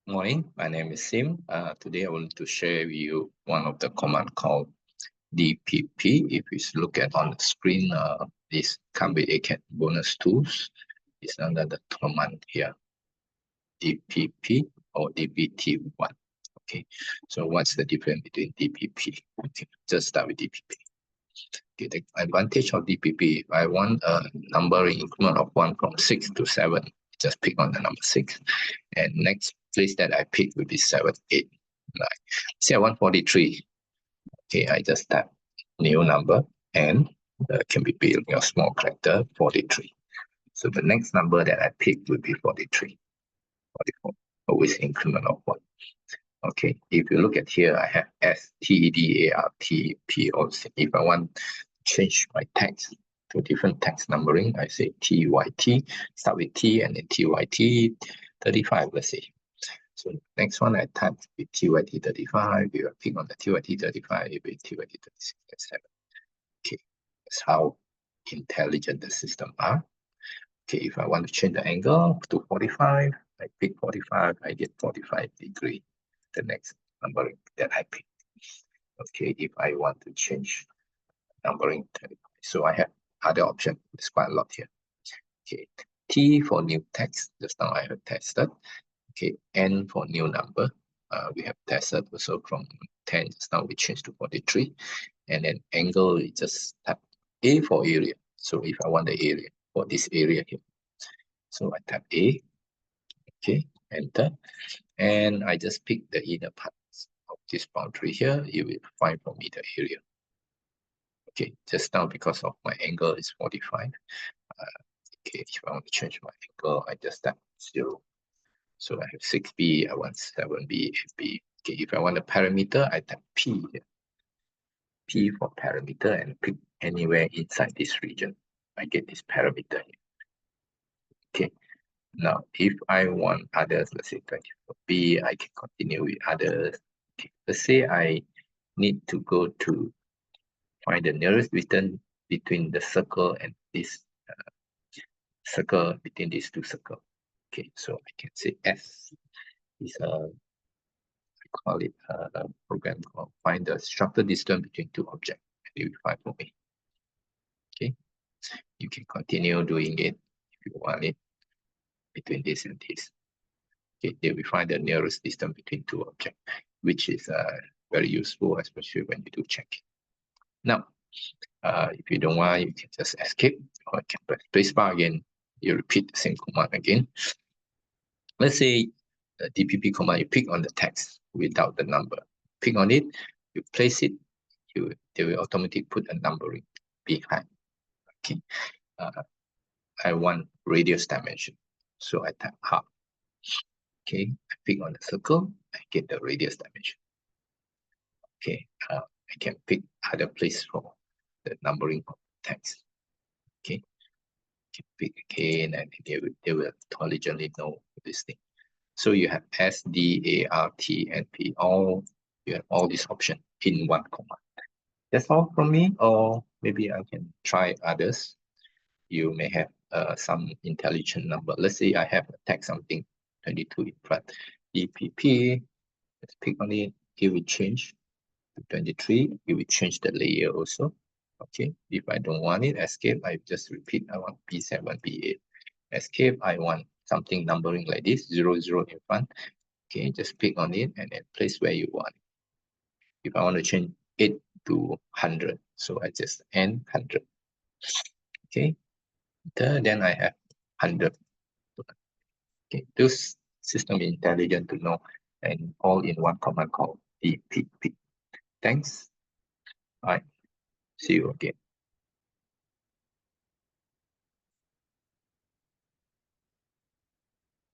Morning, my name is Sim. Today I want to share with you one of the command called DPP. If you look at on the screen, this come with AutoCAD bonus tools. It's under the command here, DPP or DPT1. Okay, so what's the difference between DPP? Okay, just start with DPP. Okay, the advantage of DPP, if I want a number in increment of 1 from 6 to 7, just pick on the number 6. And next place that I pick will be 7, 8, 9. Say I want 43. Okay, I just type new number and can be built in a small character 43. So the next number that I pick will be 43. 44, always increment of 1. Okay, if you look at here, I have S, T, D, A, R, T, P, O, C. If I want to change my text to different text numbering, I say T, Y, T, start with T and then T, Y, T, 35, let's say. So next one I type with TYT 35, you pick on the TYT 35, with TYT 36, etc. Okay, that's how intelligent the system are. Okay, if I want to change the angle to 45, I pick 45, I get 45 degree. The next numbering that I pick. Okay, if I want to change numbering, so I have other option. There's quite a lot here. Okay, T for new text. Just now I have tested. Okay, N for new number. We have tested also from 10. Just now we change to 43. And then angle, we just type A for area. So if I want the area for this area here, so I type A. Okay, enter. And I just pick the inner parts of this boundary here. You will find for me the area. Okay, just now because of my angle is 45. Okay, if I want to change my angle, I just type 0. So I have 6B, I want 7B, 8B. Okay, if I want a parameter, I type P here. P for parameter and pick anywhere inside this region. I get this parameter here. Okay, now if I want others, let's say 24B, I can continue with others. Okay, let's say I need to go to find the nearest distance between the circle and this circle, between these two circles. Okay, so I can say S is I call it a program called find the shorter distance between two objects, and it will find for me. Okay, you can continue doing it if you want it between this and this. Okay, they will find the nearest distance between two objects, which is very useful, especially when you do checking. Now, if you don't want, you can just escape, or you can press spacebar again. You repeat the same command again. Let's say the DPP command, you pick on the text without the number. Pick on it, you place it, they will automatically put a numbering behind. Okay, I want radius dimension, so I type half. Okay, I pick on the circle, I get the radius dimension. Okay, I can pick other place for the numbering of text. Okay, I can pick again, and they will intelligently know this thing. So you have S, D, A, R, T, and P. You have all these options in one command. That's all from me, or maybe I can try others. You may have some intelligent number. Let's say I have a text something 22 in front. DPP, let's pick on it. It will change to 23. It will change the layer also. Okay, if I don't want it, escape. I just repeat. I want P7, P8. Escape. I want something numbering like this, 0, 0 in front. Okay, just pick on it and then place where you want. If I want to change 8 to 100, so I just end 100. Okay, then I have 100. Okay, this system is intelligent to know, and all in one command called DPP. Thanks. All right, see you again.